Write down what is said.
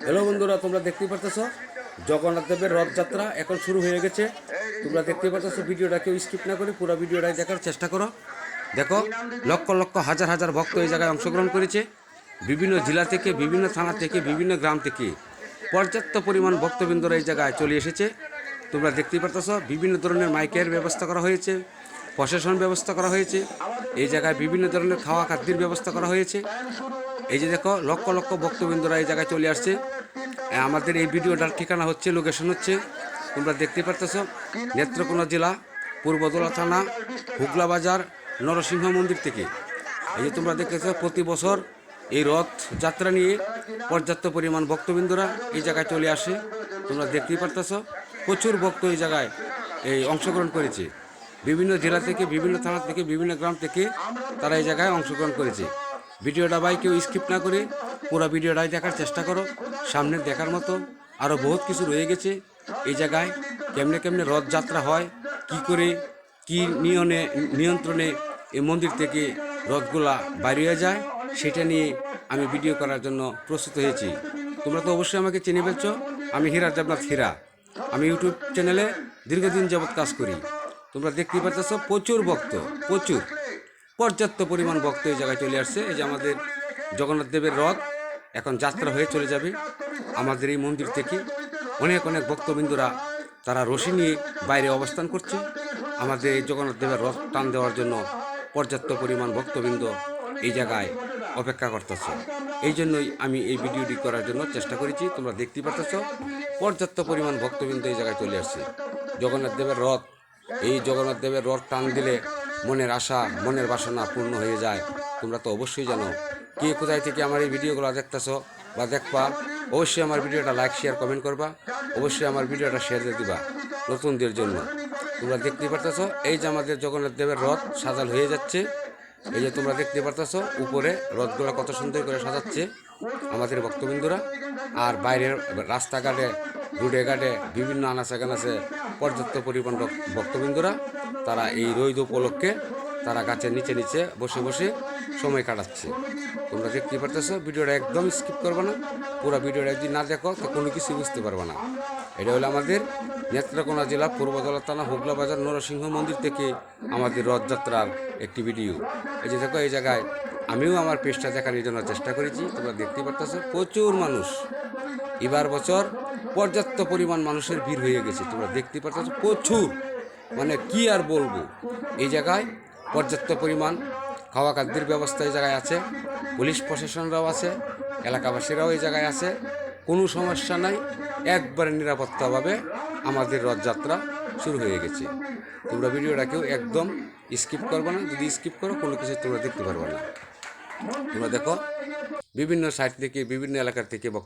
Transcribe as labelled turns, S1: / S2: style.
S1: Hello বন্ধুরা, তোমরা দেখতেই পারতেছ জগন্নাথ দেবের রথযাত্রা এখন শুরু হয়ে গেছে। তোমরা দেখতেই পারতেছ, ভিডিওটা কেউ স্কিপ না করে পুরো ভিডিওটাই দেখার চেষ্টা করো। দেখো, লক্ষ লক্ষ হাজার হাজার ভক্ত এই জায়গায় অংশগ্রহণ করেছে। বিভিন্ন জেলা থেকে, বিভিন্ন থানা থেকে, বিভিন্ন গ্রাম থেকে পর্যাপ্ত পরিমাণ ভক্তবৃন্দরা এই জায়গায় চলে এসেছে। তোমরা দেখতেই পারতেছ বিভিন্ন ধরনের মাইকের ব্যবস্থা করা হয়েছে, প্রশাসন ব্যবস্থা করা হয়েছে। এই জায়গায় বিভিন্ন ধরনের খাওয়া খাদ্যের ব্যবস্থা করা হয়েছে। এই যে দেখো, লক্ষ লক্ষ ভক্তবৃন্দরা এই জায়গায় চলে আসছে। আমাদের এই ভিডিওটার ঠিকানা হচ্ছে, লোকেশন হচ্ছে, তোমরা দেখতে পারতেছ, নেত্রকোনা জেলা, পূর্বদলা থানা, হুগলা বাজার, নরসিংহ মন্দির থেকে। এই যে তোমরা দেখতেছ, প্রতি বছর এই রথ যাত্রা নিয়ে পর্যাপ্ত পরিমাণ ভক্তবৃন্দরা এই জায়গায় চলে আসে। তোমরা দেখতেই পারতেছ, প্রচুর ভক্ত এই জায়গায় অংশগ্রহণ করেছে। বিভিন্ন জেলা থেকে, বিভিন্ন থানা থেকে, বিভিন্ন গ্রাম থেকে তারা এই জায়গায় অংশগ্রহণ করেছে। ভিডিওটা ভাই কেউ স্কিপ না করে পুরো ভিডিওটাই দেখার চেষ্টা করো। সামনে দেখার মতো আরও বহুত কিছু রয়ে গেছে এই জায়গায়। কেমনে কেমনে রথযাত্রা হয়, কি করে, কি নিয়ন্ত্রণে এই মন্দির থেকে রথগুলা বাইরে হয়ে যায়, সেটা নিয়ে আমি ভিডিও করার জন্য প্রস্তুত হয়েছি। তোমরা তো অবশ্যই আমাকে চিনে ফেলছো, আমি হীরা দেবনাথ হীরা। আমি ইউটিউব চ্যানেলে দীর্ঘদিন যাবৎ কাজ করি। তোমরা দেখতেই পাচ্ছ, প্রচুর ভক্ত, প্রচুর পর্যাপ্ত পরিমাণ ভক্ত এই জায়গায় চলে আসছে। এই যে আমাদের জগন্নাথ দেবের রথ এখন যাত্রা হয়ে চলে যাবে আমাদের এই মন্দির থেকে। অনেক অনেক ভক্তবৃন্দরা তারা রশি নিয়ে বাইরে অবস্থান করছে আমাদের এই জগন্নাথ দেবের রথ টান দেওয়ার জন্য। পর্যাপ্ত পরিমাণ ভক্তবৃন্দ এই জায়গায় অপেক্ষা করতেছে। এই জন্যই আমি এই ভিডিওটি করার জন্য চেষ্টা করেছি। তোমরা দেখতেই পাচ্ছ, পর্যাপ্ত পরিমাণ ভক্তবৃন্দ এই জায়গায় চলে আসছে। জগন্নাথ দেবের রথ, এই জগন্নাথ দেবের রথ টান দিলে মনের আশা, মনের বাসনা পূর্ণ হয়ে যায়। তোমরা তো অবশ্যই জানো। কে কোথায় থেকে আমার এই ভিডিওগুলো দেখতেছ বা দেখবা, অবশ্যই আমার ভিডিওটা লাইক, শেয়ার, কমেন্ট করবা। অবশ্যই আমার ভিডিওটা শেয়ার দিয়ে দিবা নতুনদের জন্য। তোমরা দেখতে পারতেছ, এই যে আমাদের জগন্নাথ দেবের রথ সাজাল হয়ে যাচ্ছে। এই যে তোমরা দেখতে পারতেছ, উপরে রথগুলো কত সুন্দর করে সাজাচ্ছে আমাদের ভক্তবৃন্দরা। আর বাইরের রাস্তাঘাটে, রোডে ঘাটে, বিভিন্ন আনাচে কানাচে পর্যাপ্ত পরিমাণ ভক্তবৃন্দরা তারা এই রৈদ উপলক্ষে তারা গাছের নিচে নিচে বসে বসে সময় কাটাচ্ছে। তোমরা দেখতে পারতেছ, ভিডিওটা একদম স্কিপ করবে না। পুরো ভিডিওটা যদি না দেখো তো কোনো কিছু বুঝতে পারবে না। এটা হলো আমাদের নেত্রকোনা জেলা, পূর্বদলা থানা, হুগলা বাজার, নরসিংহ মন্দির থেকে আমাদের রথযাত্রার একটি ভিডিও। এই যে দেখো, এই জায়গায় আমিও আমার পেজটা দেখানোর জন্য চেষ্টা করেছি। তোমরা দেখতে পারতেছ, প্রচুর মানুষ। এবার বছর পর্যাপ্ত পরিমাণ মানুষের ভিড় হয়ে গেছে। তোমরা দেখতে পারতেছ, প্রচুর, মানে কি আর বলবো। এই জায়গায় পর্যাপ্ত পরিমাণ খাওয়া খাদ্যের ব্যবস্থা এই জায়গায় আছে। পুলিশ প্রশাসনরাও আছে, এলাকাবাসীরাও এই জায়গায় আছে। কোনো সমস্যা নাই, একবারে নিরাপত্তাভাবে আমাদের রথযাত্রা শুরু হয়ে গেছে। তোমরা ভিডিওটা কেউ একদম স্কিপ করবে না। যদি স্কিপ করো, কোনো কিছু তোমরা দেখতে পারবে না। তোমরা দেখো, বিভিন্ন সাইট থেকে, বিভিন্ন এলাকার থেকে বক্তব্য